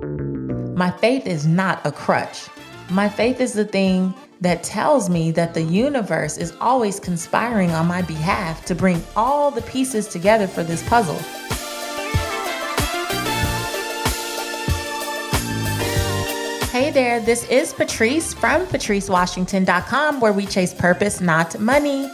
My faith is not a crutch. My faith is the thing that tells me that the universe is always conspiring on my behalf to bring all the pieces together for this puzzle. Hey there, this is Patrice from patricewashington.com, where we chase purpose, not money.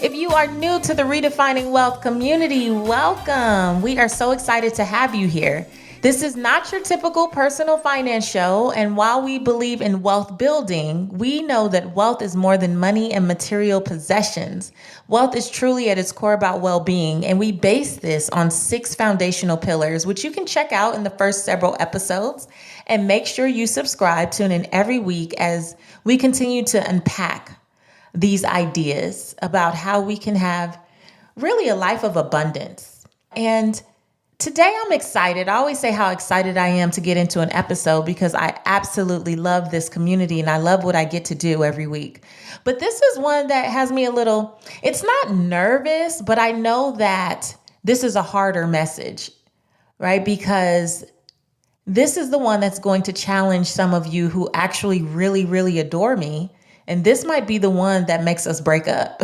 If you are new to the Redefining Wealth community, welcome. We are so excited to have you here. This is not your typical personal finance show, and while we believe in wealth building, we know that wealth is more than money and material possessions. Wealth is truly at its core about well-being, and we base this on 6 foundational pillars, which you can check out in the first several episodes. And make sure you subscribe, tune in every week as we continue to unpack these ideas about how we can have really a life of abundance. And today I'm excited. I always say how excited I am to get into an episode because I absolutely love this community and I love what I get to do every week. But this is one that has me a little, it's not nervous, but I know that this is a harder message, right? Because this is the one that's going to challenge some of you who actually really, really adore me. And this might be the one that makes us break up.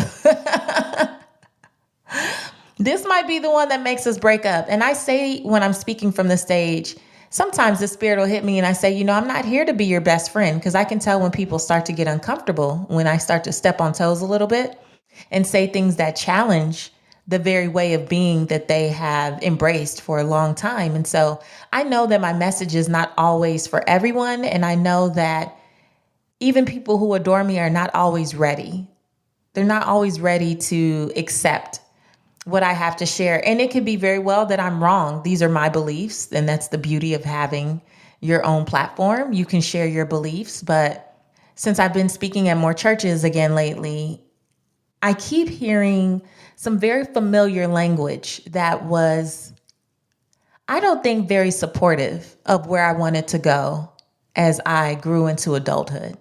This might be the one that makes us break up. And I say when I'm speaking from the stage, sometimes the spirit will hit me and I say, I'm not here to be your best friend, because I can tell when people start to get uncomfortable, when I start to step on toes a little bit and say things that challenge the very way of being that they have embraced for a long time. And so I know that my message is not always for everyone. And I know that even people who adore me are not always ready. They're not always ready to accept what I have to share. And it could be very well that I'm wrong. These are my beliefs. And that's the beauty of having your own platform. You can share your beliefs. But since I've been speaking at more churches again lately, I keep hearing some very familiar language that was, I don't think, very supportive of where I wanted to go as I grew into adulthood.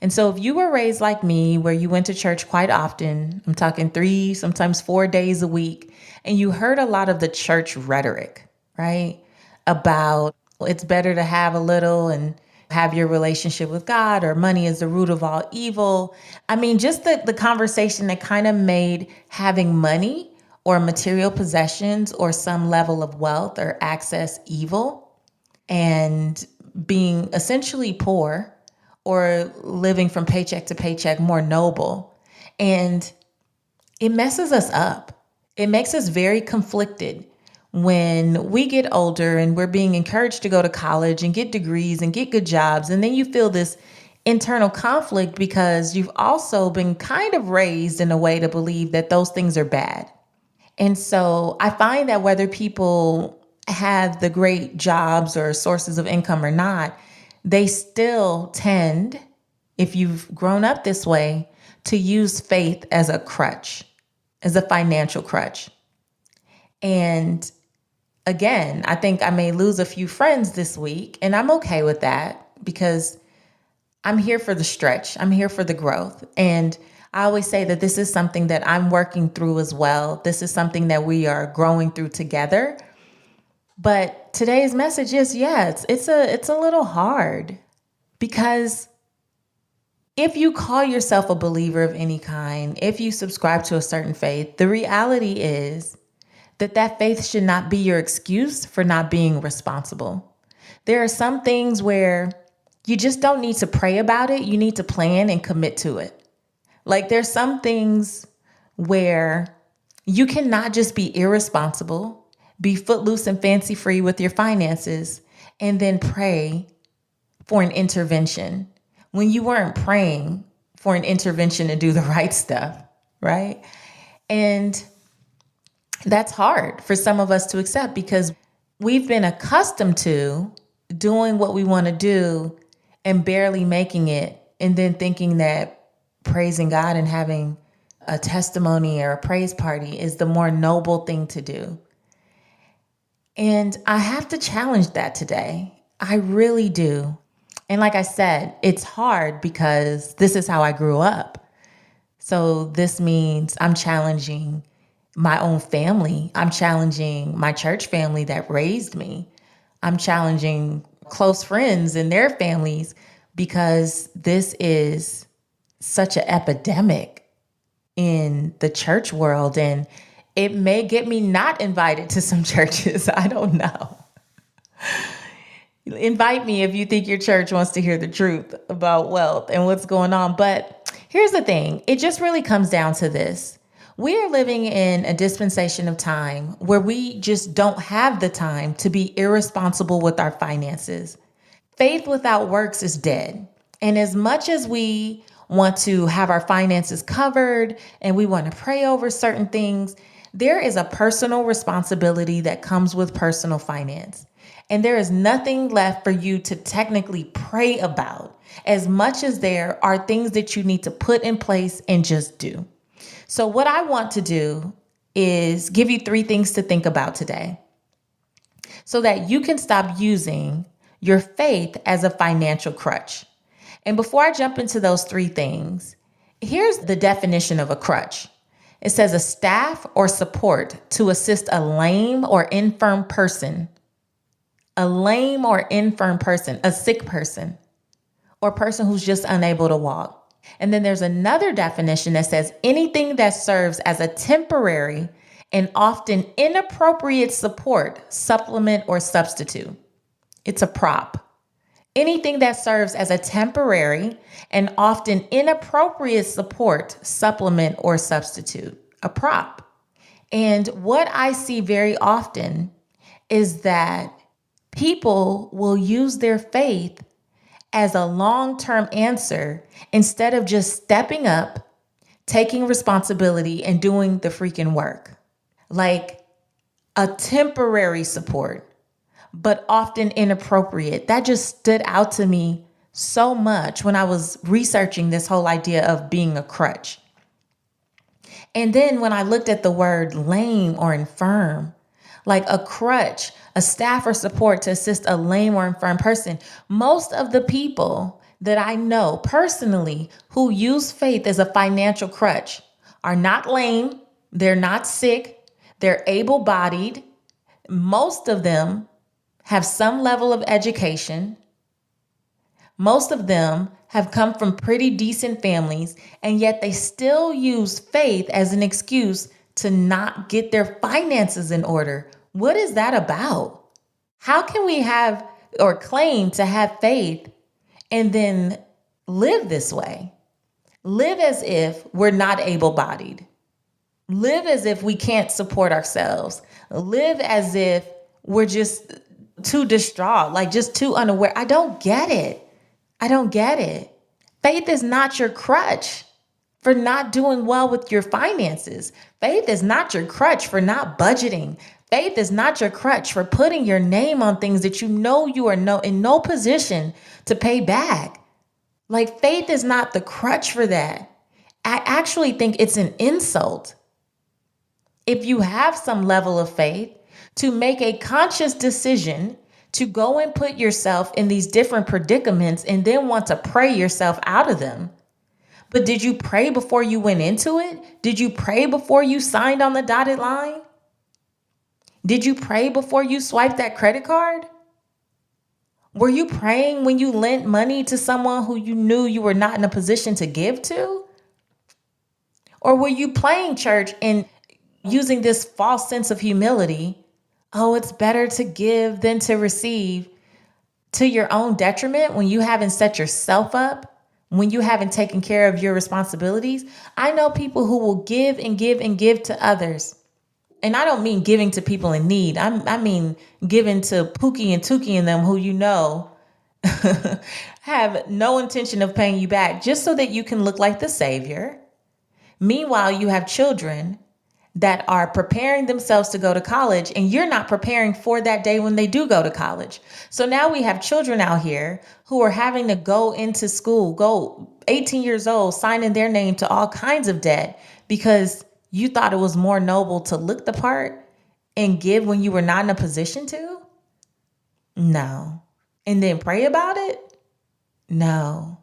And so if you were raised like me, where you went to church quite often, I'm talking 3, sometimes 4 days a week, and you heard a lot of the church rhetoric, right? About it's better to have a little and have your relationship with God, or money is the root of all evil. I mean, just the conversation that kind of made having money or material possessions or some level of wealth or access evil, and being essentially poor or living from paycheck to paycheck more noble. And it messes us up. It makes us very conflicted when we get older and we're being encouraged to go to college and get degrees and get good jobs. And then you feel this internal conflict because you've also been kind of raised in a way to believe that those things are bad. And so I find that whether people have the great jobs or sources of income or not, they still tend, if you've grown up this way, to use faith as a crutch, as a financial crutch. And again, I think I may lose a few friends this week, and I'm okay with that because I'm here for the stretch. I'm here for the growth. And I always say that this is something that I'm working through as well. This is something that we are growing through together. But today's message is, it's a little hard, because if you call yourself a believer of any kind, if you subscribe to a certain faith, the reality is that faith should not be your excuse for not being responsible. There are some things where you just don't need to pray about it. You need to plan and commit to it. Like there's some things where you cannot just be irresponsible, be footloose and fancy free with your finances, and then pray for an intervention when you weren't praying for an intervention to do the right stuff, right? And that's hard for some of us to accept because we've been accustomed to doing what we want to do and barely making it, and then thinking that praising God and having a testimony or a praise party is the more noble thing to do. And I have to challenge that today. I really do. And like I said, it's hard because this is how I grew up. So this means I'm challenging my own family. I'm challenging my church family that raised me. I'm challenging close friends and their families because this is such an epidemic in the church world. And it may get me not invited to some churches. I don't know. Invite me if you think your church wants to hear the truth about wealth and what's going on. But here's the thing. It just really comes down to this. We are living in a dispensation of time where we just don't have the time to be irresponsible with our finances. Faith without works is dead. And as much as we want to have our finances covered and we want to pray over certain things, there is a personal responsibility that comes with personal finance. And there is nothing left for you to technically pray about as much as there are things that you need to put in place and just do. So what I want to do is give you 3 things to think about today so that you can stop using your faith as a financial crutch. And before I jump into those 3 things, here's the definition of a crutch. It says a staff or support to assist a lame or infirm person. A lame or infirm person, a sick person, or a person who's just unable to walk. And then there's another definition that says anything that serves as a temporary and often inappropriate support, supplement, or substitute. It's a prop. Anything that serves as a temporary and often inappropriate support, supplement, or substitute, a prop. And what I see very often is that people will use their faith as a long-term answer instead of just stepping up, taking responsibility, and doing the freaking work. Like a temporary support, but often inappropriate. That just stood out to me so much when I was researching this whole idea of being a crutch. And then when I looked at the word lame or infirm, like a crutch, a staff or support to assist a lame or infirm person, most of the people that I know personally who use faith as a financial crutch are not lame, they're not sick, they're able-bodied. Most of them have some level of education. Most of them have come from pretty decent families, and yet they still use faith as an excuse to not get their finances in order. What is that about? How can we have or claim to have faith and then live this way? Live as if we're not able-bodied. Live as if we can't support ourselves. Live as if we're just too distraught, like just too unaware. I don't get it. I don't get it. Faith is not your crutch for not doing well with your finances. Faith is not your crutch for not budgeting. Faith is not your crutch for putting your name on things that you know you are in no position to pay back. Like faith is not the crutch for that. I actually think it's an insult. If you have some level of faith to make a conscious decision to go and put yourself in these different predicaments and then want to pray yourself out of them. But did you pray before you went into it? Did you pray before you signed on the dotted line? Did you pray before you swiped that credit card? Were you praying when you lent money to someone who you knew you were not in a position to give to? Or were you playing church and using this false sense of humility? Oh, it's better to give than to receive, to your own detriment when you haven't set yourself up, when you haven't taken care of your responsibilities. I know people who will give and give and give to others. And I don't mean giving to people in need. I mean giving to Pookie and Tookie and them who you know have no intention of paying you back just so that you can look like the savior. Meanwhile, you have children that are preparing themselves to go to college and you're not preparing for that day when they do go to college. So now we have children out here who are having to go into school, go 18 years old, signing their name to all kinds of debt because you thought it was more noble to look the part and give when you were not in a position to? No. And then pray about it? No.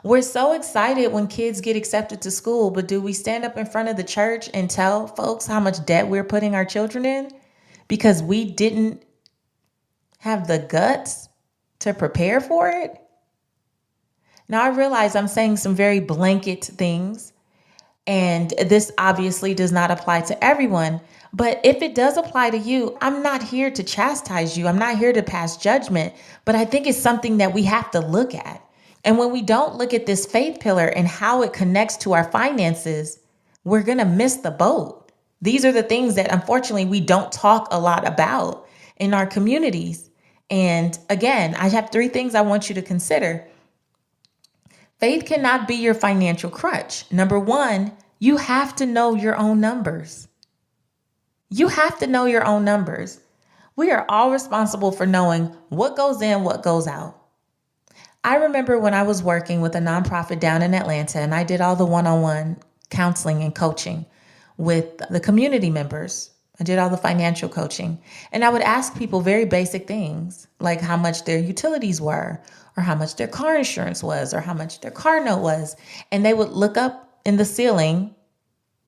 We're so excited when kids get accepted to school, but do we stand up in front of the church and tell folks how much debt we're putting our children in because we didn't have the guts to prepare for it? Now, I realize I'm saying some very blanket things, and this obviously does not apply to everyone. But if it does apply to you, I'm not here to chastise you. I'm not here to pass judgment. But I think it's something that we have to look at. And when we don't look at this faith pillar and how it connects to our finances, we're going to miss the boat. These are the things that unfortunately we don't talk a lot about in our communities. And again, I have 3 things I want you to consider. Faith cannot be your financial crutch. Number 1, you have to know your own numbers. You have to know your own numbers. We are all responsible for knowing what goes in, what goes out. I remember when I was working with a nonprofit down in Atlanta, and I did all the one-on-one counseling and coaching with the community members. I did all the financial coaching, and I would ask people very basic things like how much their utilities were, or how much their car insurance was, or how much their car note was. And they would look up in the ceiling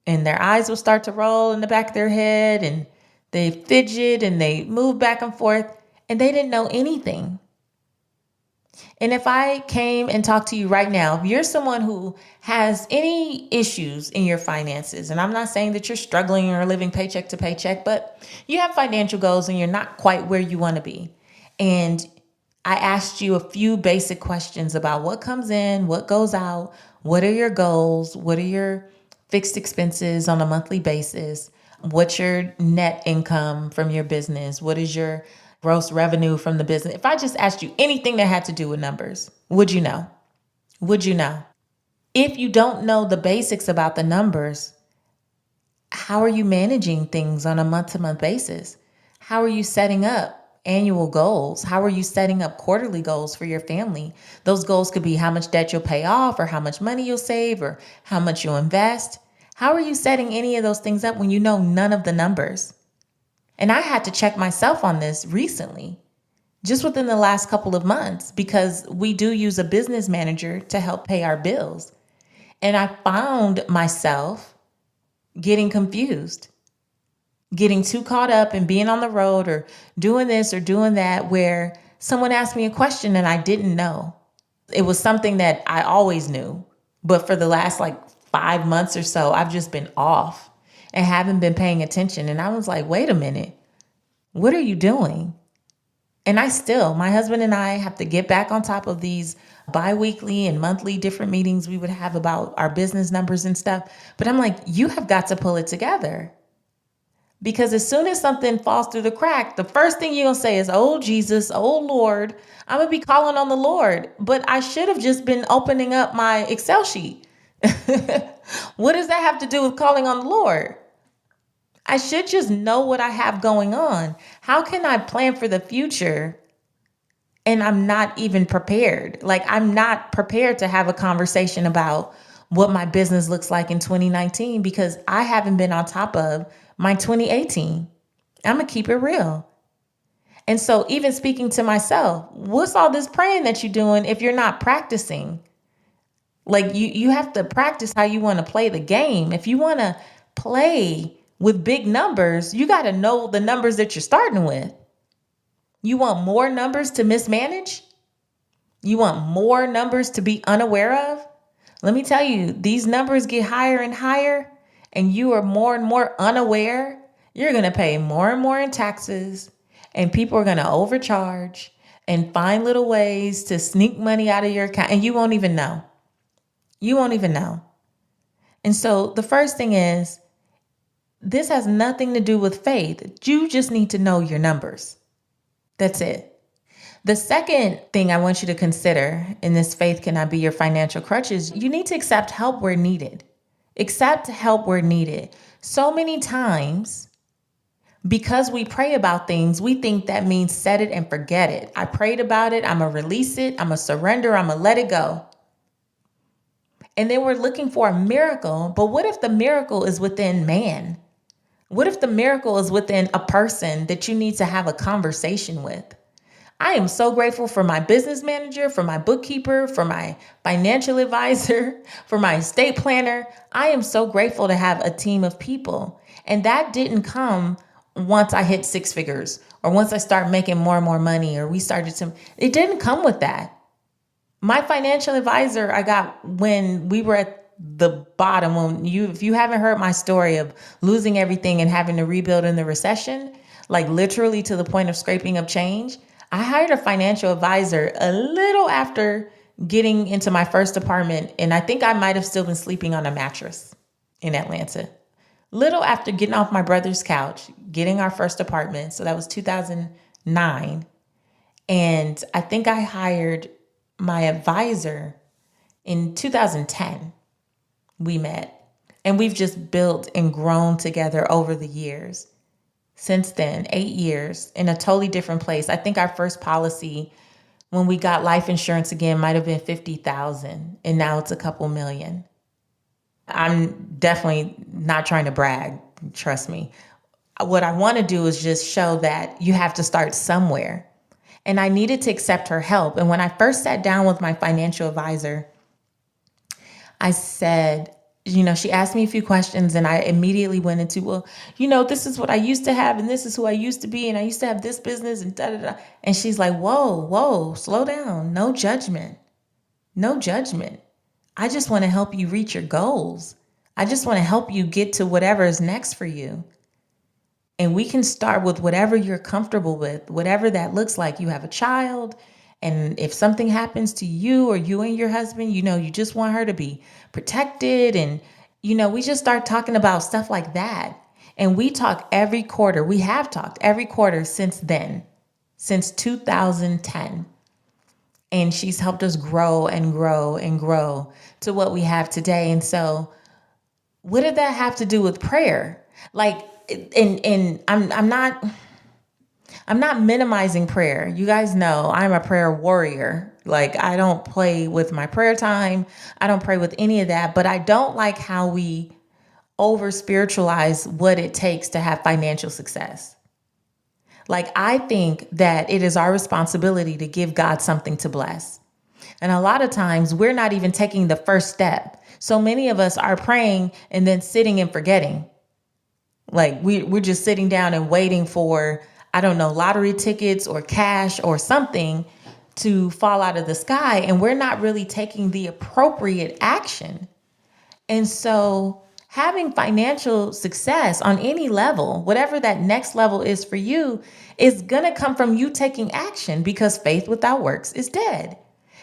and their eyes would start to roll in the back of their head, and they fidget and they move back and forth, and they didn't know anything. And if I came and talked to you right now, if you're someone who has any issues in your finances, and I'm not saying that you're struggling or living paycheck to paycheck, but you have financial goals and you're not quite where you want to be. And I asked you a few basic questions about what comes in, what goes out, what are your goals, what are your fixed expenses on a monthly basis, what's your net income from your business, what is your gross revenue from the business. If I just asked you anything that had to do with numbers, would you know? Would you know? If you don't know the basics about the numbers, how are you managing things on a month-to-month basis? How are you setting up annual goals? How are you setting up quarterly goals for your family? Those goals could be how much debt you'll pay off, or how much money you'll save, or how much you'll invest. How are you setting any of those things up when you know none of the numbers? And I had to check myself on this recently, just within the last couple of months, because we do use a business manager to help pay our bills. And I found myself getting confused, getting too caught up in being on the road or doing this or doing that, where someone asked me a question and I didn't know. It was something that I always knew, but for the last 5 months or so, I've just been off and haven't been paying attention. And I was like, wait a minute, what are you doing? And my husband and I have to get back on top of these bi-weekly and monthly different meetings we would have about our business numbers and stuff. But I'm like, you have got to pull it together. Because as soon as something falls through the crack, the first thing you're going to say is, oh, Jesus, oh, Lord, I'm going to be calling on the Lord. But I should have just been opening up my Excel sheet. What does that have to do with calling on the Lord? I should just know what I have going on. How can I plan for the future and I'm not even prepared? I'm not prepared to have a conversation about what my business looks like in 2019 because I haven't been on top of my 2018. I'm going to keep it real. And so even speaking to myself, what's all this praying that you're doing if you're not practicing? You have to practice how you want to play the game. If you want to play with big numbers, you got to know the numbers that you're starting with. You want more numbers to mismanage? You want more numbers to be unaware of? Let me tell you, these numbers get higher and higher, and you are more and more unaware. You're going to pay more and more in taxes, and people are going to overcharge and find little ways to sneak money out of your account, and you won't even know. You won't even know. And so the first thing is, this has nothing to do with faith. You just need to know your numbers. That's it. The second thing I want you to consider in this faith cannot be your financial crutch is you need to accept help where needed. Accept help where needed. So many times, because we pray about things, we think that means set it and forget it. I prayed about it. I'm going to release it. I'm going to surrender. I'm going to let it go. And then we're looking for a miracle. But what if the miracle is within man? What if the miracle is within a person that you need to have a conversation with? I am so grateful for my business manager, for my bookkeeper, for my financial advisor, for my estate planner. I am so grateful to have a team of people. And that didn't come once I hit six figures or once I start making more and more money or it didn't come with that. My financial advisor I got when we were at the bottom, if you haven't heard my story of losing everything and having to rebuild in the recession, like literally to the point of scraping up change, I hired a financial advisor a little after getting into my first apartment. And I think I might have still been sleeping on a mattress in Atlanta. Little after getting off my brother's couch, getting our first apartment. So that was 2009. And I think I hired my advisor in 2010. We met, and we've just built and grown together over the years. Since then, 8 years in a totally different place. I think our first policy when we got life insurance again might have been $50,000, and now it's a couple million. I'm definitely not trying to brag, trust me. What I want to do is just show that you have to start somewhere. And I needed to accept her help. And when I first sat down with my financial advisor, I said, she asked me a few questions and I immediately went into, this is what I used to have and this is who I used to be and I used to have this business and da da da. And she's like, whoa, slow down. No judgment. No judgment. I just want to help you reach your goals. I just want to help you get to whatever is next for you. And we can start with whatever you're comfortable with, whatever that looks like. You have a child. And if something happens to you or you and your husband, you just want her to be protected. And, we just start talking about stuff like that. And we talk every quarter. We have talked every quarter since then, since 2010. And she's helped us grow and grow and grow to what we have today. And so what did that have to do with prayer? And I'm not minimizing prayer. You guys know I'm a prayer warrior. I don't play with my prayer time. I don't pray with any of that, but I don't like how we over spiritualize what it takes to have financial success. I think that it is our responsibility to give God something to bless. And a lot of times we're not even taking the first step. So many of us are praying and then sitting and forgetting. We're just sitting down and waiting for, lottery tickets or cash or something to fall out of the sky. And we're not really taking the appropriate action. And so having financial success on any level, whatever that next level is for you, is going to come from you taking action because faith without works is dead.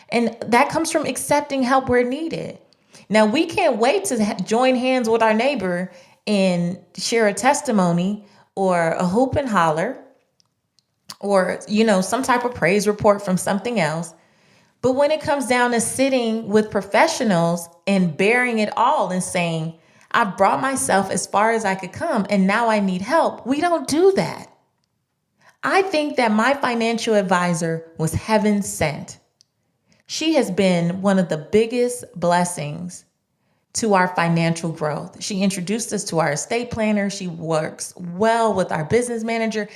And that comes from accepting help where needed. Now, we can't wait to join hands with our neighbor and share a testimony or a hoop and holler or, some type of praise report from something else. But when it comes down to sitting with professionals and bearing it all and saying, I've brought myself as far as I could come and now I need help, we don't do that. I think that my financial advisor was heaven sent. She has been one of the biggest blessings to our financial growth. She introduced us to our estate planner. She works well with our business manager.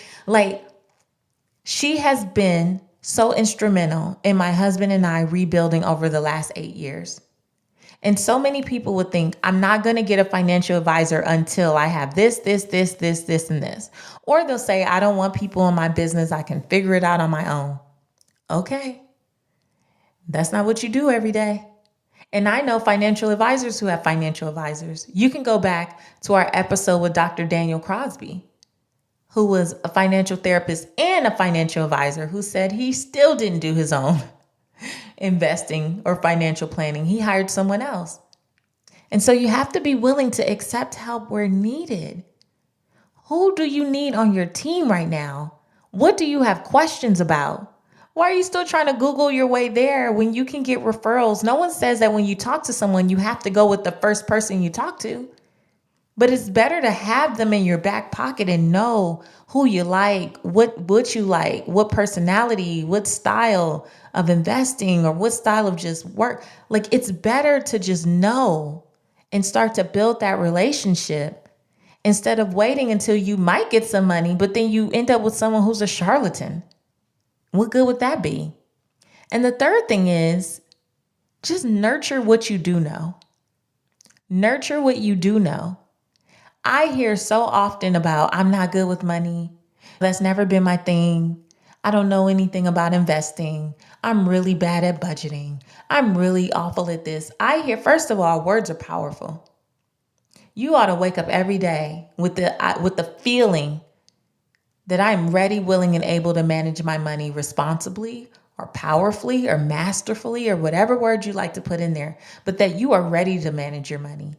She has been so instrumental in my husband and I rebuilding over the last 8 years. And so many people would think, I'm not going to get a financial advisor until I have this, and this. Or they'll say, I don't want people in my business. I can figure it out on my own. Okay. That's not what you do every day. And I know financial advisors who have financial advisors. You can go back to our episode with Dr. Daniel Crosby, who was a financial therapist and a financial advisor who said he still didn't do his own investing or financial planning. He hired someone else. And so you have to be willing to accept help where needed. Who do you need on your team right now? What do you have questions about? Why are you still trying to Google your way there when you can get referrals? No one says that when you talk to someone, you have to go with the first person you talk to. But it's better to have them in your back pocket and know who you like, what you like, what personality, what style of investing or what style of just work. It's better to just know and start to build that relationship instead of waiting until you might get some money, but then you end up with someone who's a charlatan. What good would that be? And the third thing is just nurture what you do know. Nurture what you do know. I hear so often about, I'm not good with money. That's never been my thing. I don't know anything about investing. I'm really bad at budgeting. I'm really awful at this. I hear, first of all, words are powerful. You ought to wake up every day with the feeling that I'm ready, willing, and able to manage my money responsibly or powerfully or masterfully or whatever word you like to put in there, but that you are ready to manage your money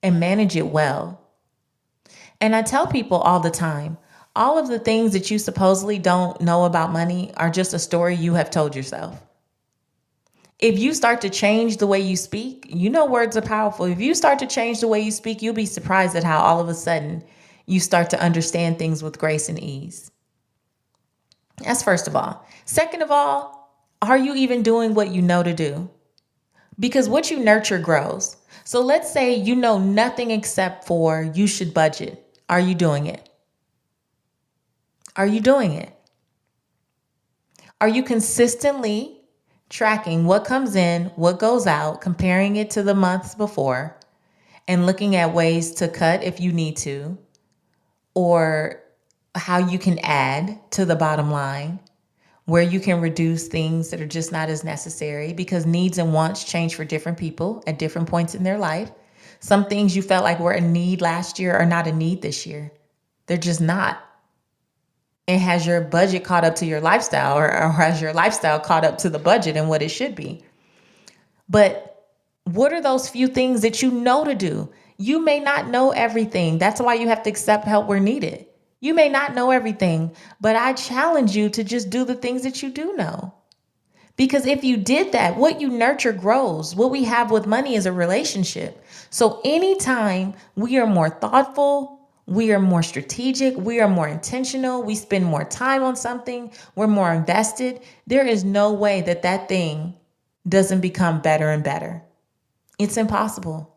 and manage it well. And I tell people all the time, all of the things that you supposedly don't know about money are just a story you have told yourself. If you start to change the way you speak, you know words are powerful. If you start to change the way you speak, you'll be surprised at how all of a sudden you start to understand things with grace and ease. That's first of all. Second of all, are you even doing what you know to do? Because what you nurture grows. So let's say you know nothing except for you should budget. Are you doing it? Are you doing it? Are you consistently tracking what comes in, what goes out, comparing it to the months before, and looking at ways to cut if you need to, or how you can add to the bottom line, where you can reduce things that are just not as necessary, because needs and wants change for different people at different points in their life. Some things you felt like were a need last year are not a need this year. They're just not. And has your budget caught up to your lifestyle, or has your lifestyle caught up to the budget and what it should be? But what are those few things that you know to do? You may not know everything. That's why you have to accept help where needed. You may not know everything, but I challenge you to just do the things that you do know. Because if you did that, what you nurture grows. What we have with money is a relationship. So anytime we are more thoughtful, we are more strategic, we are more intentional, we spend more time on something, we're more invested, there is no way that that thing doesn't become better and better. It's impossible.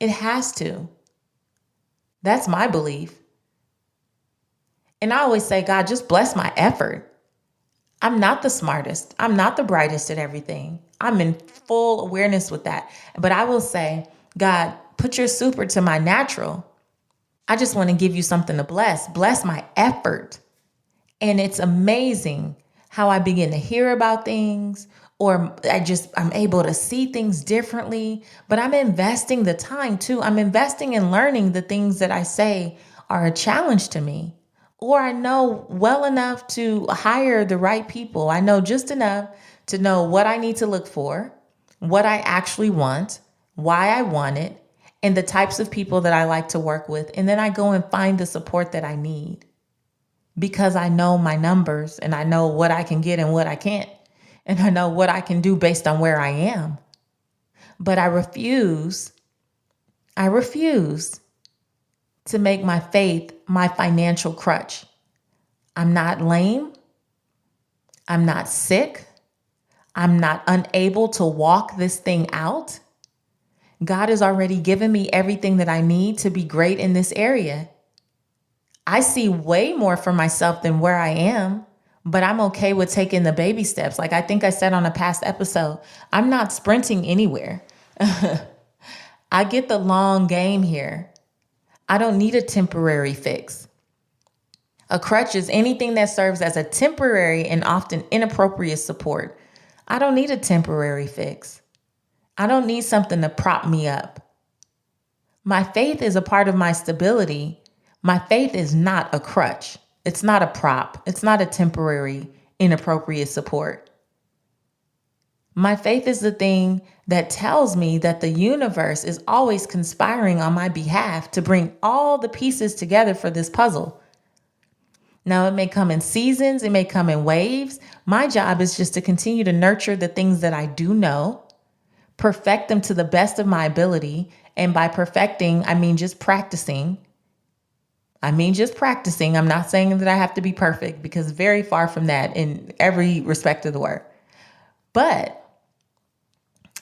It has to. That's my belief. And I always say, God, just bless my effort. I'm not the smartest. I'm not the brightest at everything. I'm in full awareness with that. But I will say, God, put your super to my natural. I just want to give you something to bless. Bless my effort. And it's amazing how I begin to hear about things, or I'm able to see things differently, but I'm investing the time too. I'm investing in learning the things that I say are a challenge to me, or I know well enough to hire the right people. I know just enough to know what I need to look for, what I actually want, why I want it, and the types of people that I like to work with. And then I go and find the support that I need, because I know my numbers and I know what I can get and what I can't. And I know what I can do based on where I am. But I refuse to make my faith my financial crutch. I'm not lame. I'm not sick. I'm not unable to walk this thing out. God has already given me everything that I need to be great in this area. I see way more for myself than where I am, but I'm okay with taking the baby steps. Like I think I said on a past episode, I'm not sprinting anywhere. I get the long game here. I don't need a temporary fix. A crutch is anything that serves as a temporary and often inappropriate support. I don't need a temporary fix. I don't need something to prop me up. My faith is a part of my stability. My faith is not a crutch. It's not a prop. It's not a temporary, inappropriate support. My faith is the thing that tells me that the universe is always conspiring on my behalf to bring all the pieces together for this puzzle. Now, it may come in seasons. It may come in waves. My job is just to continue to nurture the things that I do know, perfect them to the best of my ability. And by perfecting, I mean just practicing. I'm not saying that I have to be perfect, because very far from that in every respect of the word. But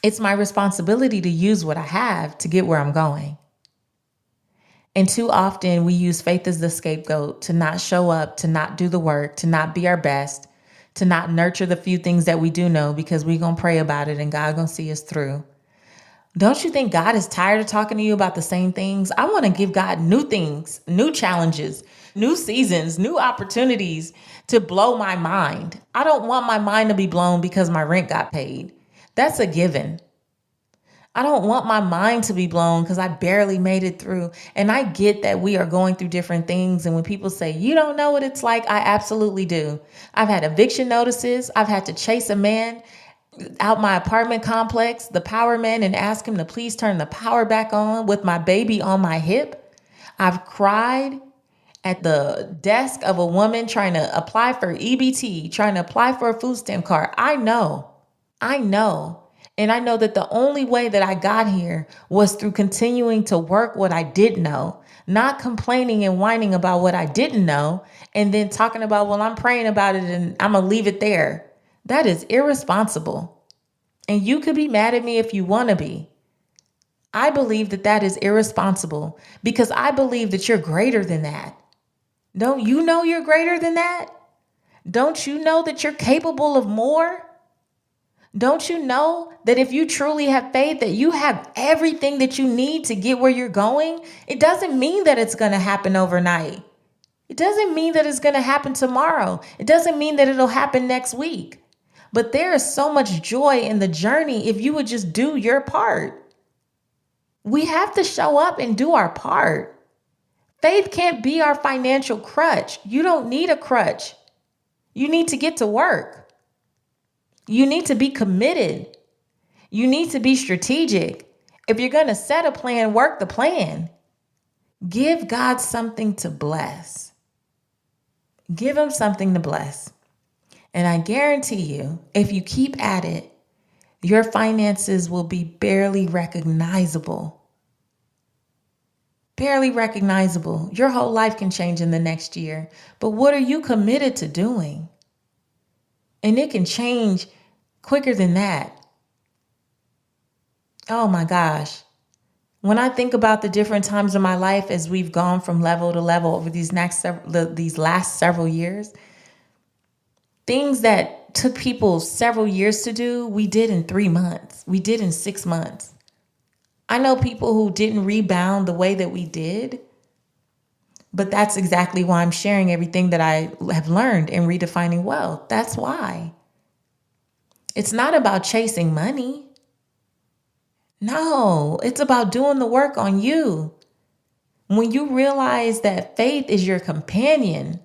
it's my responsibility to use what I have to get where I'm going. And too often we use faith as the scapegoat to not show up, to not do the work, to not be our best, to not nurture the few things that we do know because we're going to pray about it and God going to see us through. Don't you think God is tired of talking to you about the same things? I want to give God new things, new challenges, new seasons, new opportunities to blow my mind. I don't want my mind to be blown because my rent got paid. That's a given. I don't want my mind to be blown because I barely made it through. And I get that we are going through different things. And when people say, you don't know what it's like, I absolutely do. I've had eviction notices. I've had to chase a man out my apartment complex, the power man, and ask him to please turn the power back on with my baby on my hip. I've cried at the desk of a woman trying to apply for EBT, trying to apply for a food stamp card. I know. And I know that the only way that I got here was through continuing to work what I did know, not complaining and whining about what I didn't know, and then talking about, well, I'm praying about it and I'm going to leave it there. That is irresponsible. And you could be mad at me if you want to be. I believe that that is irresponsible because I believe that you're greater than that. Don't you know you're greater than that? Don't you know that you're capable of more? Don't you know that if you truly have faith that you have everything that you need to get where you're going? It doesn't mean that it's going to happen overnight. It doesn't mean that it's going to happen tomorrow. It doesn't mean that it'll happen next week. But there is so much joy in the journey if you would just do your part. We have to show up and do our part. Faith can't be our financial crutch. You don't need a crutch. You need to get to work. You need to be committed. You need to be strategic. If you're going to set a plan, work the plan. Give God something to bless. Give him something to bless. And I guarantee you, if you keep at it, your finances will be barely recognizable. Barely recognizable. Your whole life can change in the next year. But what are you committed to doing? And it can change quicker than that. Oh my gosh. When I think about the different times in my life as we've gone from level to level over these last several years, things that took people several years to do, we did in 3 months. We did in 6 months. I know people who didn't rebound the way that we did, but that's exactly why I'm sharing everything that I have learned in Redefining Wealth. That's why. It's not about chasing money. No, it's about doing the work on you. When you realize that faith is your companion,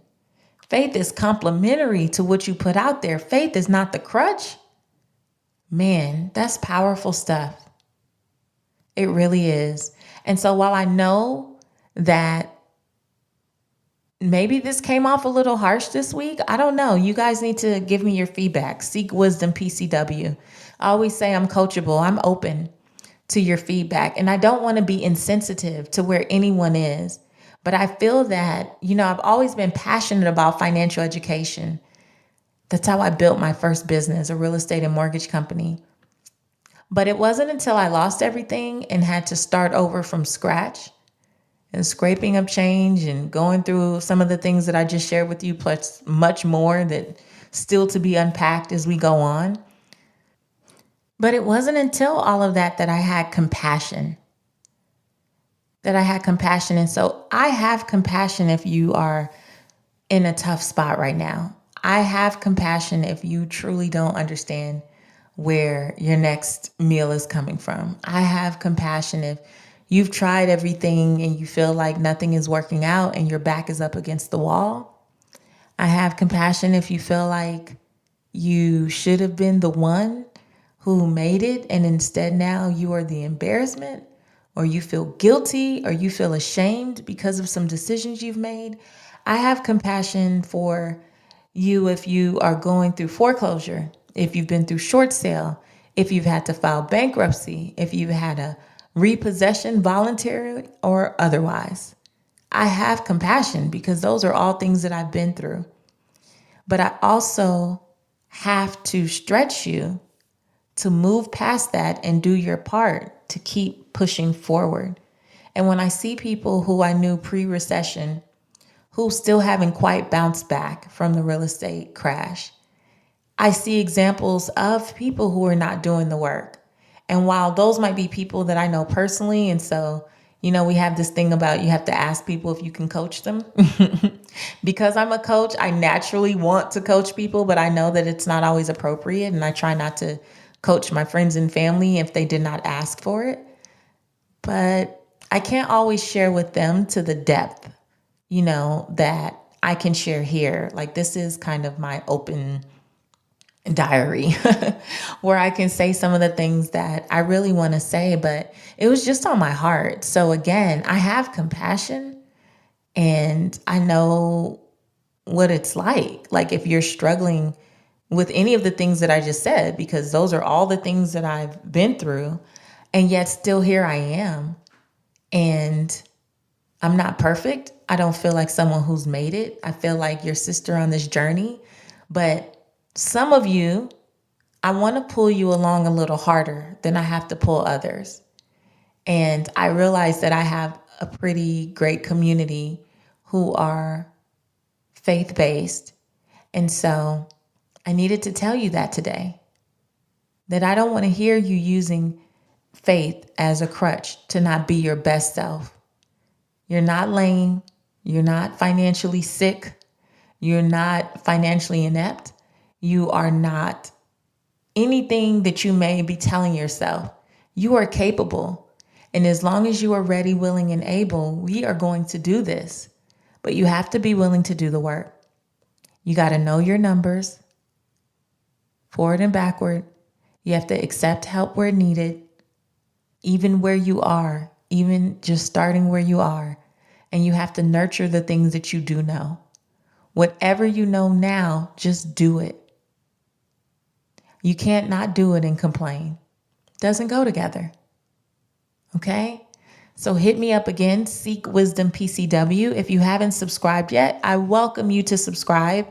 faith is complementary to what you put out there. Faith is not the crutch. Man, that's powerful stuff. It really is. And so while I know that maybe this came off a little harsh this week, I don't know. You guys need to give me your feedback. Seek wisdom, PCW. I always say I'm coachable. I'm open to your feedback. And I don't want to be insensitive to where anyone is. But I feel that, I've always been passionate about financial education. That's how I built my first business, a real estate and mortgage company. But it wasn't until I lost everything and had to start over from scratch and scraping up change and going through some of the things that I just shared with you, plus much more that still to be unpacked as we go on. But it wasn't until all of that I had compassion. And so I have compassion if you are in a tough spot right now. I have compassion if you truly don't understand where your next meal is coming from. I have compassion if you've tried everything and you feel like nothing is working out and your back is up against the wall. I have compassion if you feel like you should have been the one who made it and instead now you are the embarrassment, or you feel guilty, or you feel ashamed because of some decisions you've made. I have compassion for you if you are going through foreclosure, if you've been through short sale, if you've had to file bankruptcy, if you've had a repossession, voluntary or otherwise. I have compassion because those are all things that I've been through. But I also have to stretch you to move past that and do your part to keep pushing forward. And when I see people who I knew pre-recession who still haven't quite bounced back from the real estate crash, I see examples of people who are not doing the work. And while those might be people that I know personally, and so, we have this thing about you have to ask people if you can coach them. Because I'm a coach, I naturally want to coach people, but I know that it's not always appropriate. And I try not to coach my friends and family if they did not ask for it. But I can't always share with them to the depth, that I can share here. Like, this is kind of my open diary where I can say some of the things that I really want to say, but it was just on my heart. So again, I have compassion and I know what it's like. Like, if you're struggling with any of the things that I just said, because those are all the things that I've been through, and yet still here I am. And I'm not perfect. I don't feel like someone who's made it. I feel like your sister on this journey, but some of you, I want to pull you along a little harder than I have to pull others. And I realize that I have a pretty great community who are faith-based. And so I needed to tell you that today, that I don't want to hear you using faith as a crutch to not be your best self. You're not lame. You're not financially sick. You're not financially inept. You are not anything that you may be telling yourself. You are capable. And as long as you are ready, willing, and able, we are going to do this. But you have to be willing to do the work. You got to know your numbers, forward and backward. You have to accept help where needed, even where you are, even just starting where you are. And you have to nurture the things that you do know. Whatever you know now, just do it. You can't not do it and complain. Doesn't go together. Okay? So hit me up again, Seek Wisdom PCW. If you haven't subscribed yet, I welcome you to subscribe.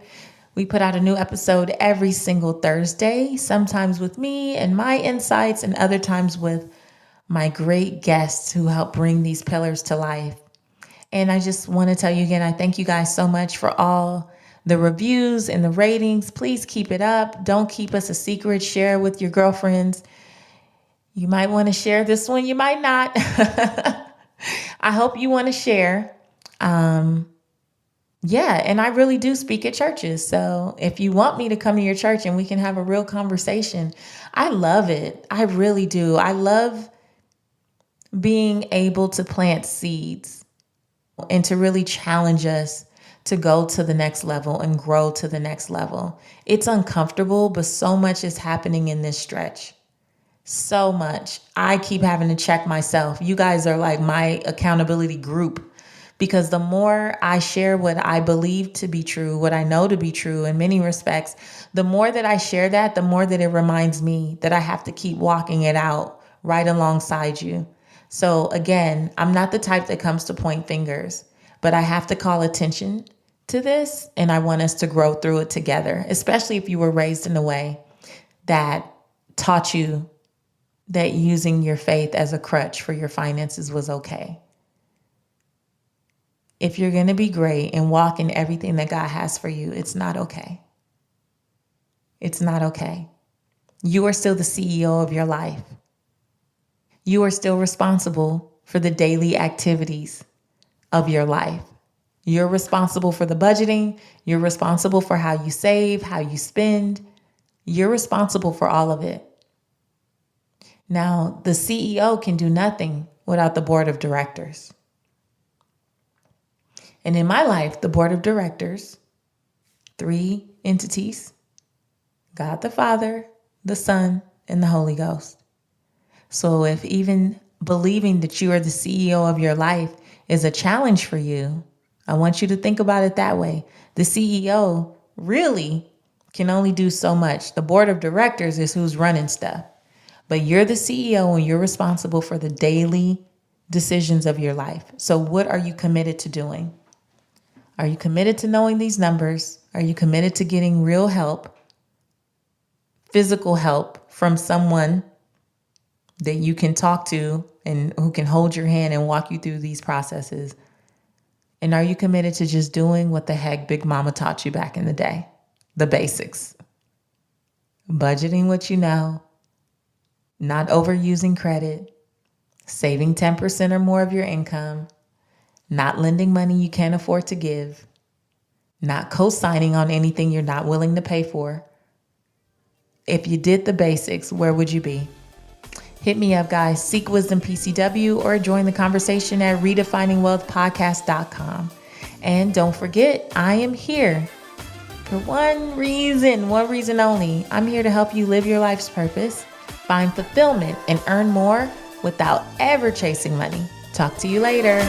We put out a new episode every single Thursday, sometimes with me and my insights, and other times with my great guests who help bring these pillars to life. And I just want to tell you again, I thank you guys so much for all the reviews and the ratings. Please keep it up. Don't keep us a secret. Share with your girlfriends. You might want to share this one. You might not. I hope you want to share. And I really do speak at churches. So if you want me to come to your church and we can have a real conversation, I love it. I really do. I love being able to plant seeds and to really challenge us to go to the next level and grow to the next level. It's uncomfortable, but so much is happening in this stretch. So much. I keep having to check myself. You guys are like my accountability group, because the more I share what I believe to be true, what I know to be true in many respects, the more that I share that, the more that it reminds me that I have to keep walking it out right alongside you. So again, I'm not the type that comes to point fingers, but I have to call attention to this, and I want us to grow through it together, especially if you were raised in a way that taught you that using your faith as a crutch for your finances was okay. If you're going to be great and walk in everything that God has for you, it's not okay. It's not okay. You are still the CEO of your life. You are still responsible for the daily activities of your life. You're responsible for the budgeting. You're responsible for how you save, how you spend. You're responsible for all of it. Now, the CEO can do nothing without the board of directors. And in my life, the board of directors, 3 entities, God the Father, the Son, and the Holy Ghost. So if even believing that you are the CEO of your life is a challenge for you, I want you to think about it that way. The CEO really can only do so much. The board of directors is who's running stuff. But you're the CEO and you're responsible for the daily decisions of your life. So what are you committed to doing? Are you committed to knowing these numbers? Are you committed to getting real help, physical help from someone that you can talk to and who can hold your hand and walk you through these processes? And are you committed to just doing what the heck Big Mama taught you back in the day? The basics. budgeting what you know, not overusing credit, saving 10% or more of your income, not lending money you can't afford to give, not co-signing on anything you're not willing to pay for. If you did the basics, where would you be? Hit me up, guys. Seek Wisdom PCW or join the conversation at redefiningwealthpodcast.com. And don't forget, I am here for one reason only. I'm here to help you live your life's purpose, find fulfillment, and earn more without ever chasing money. Talk to you later.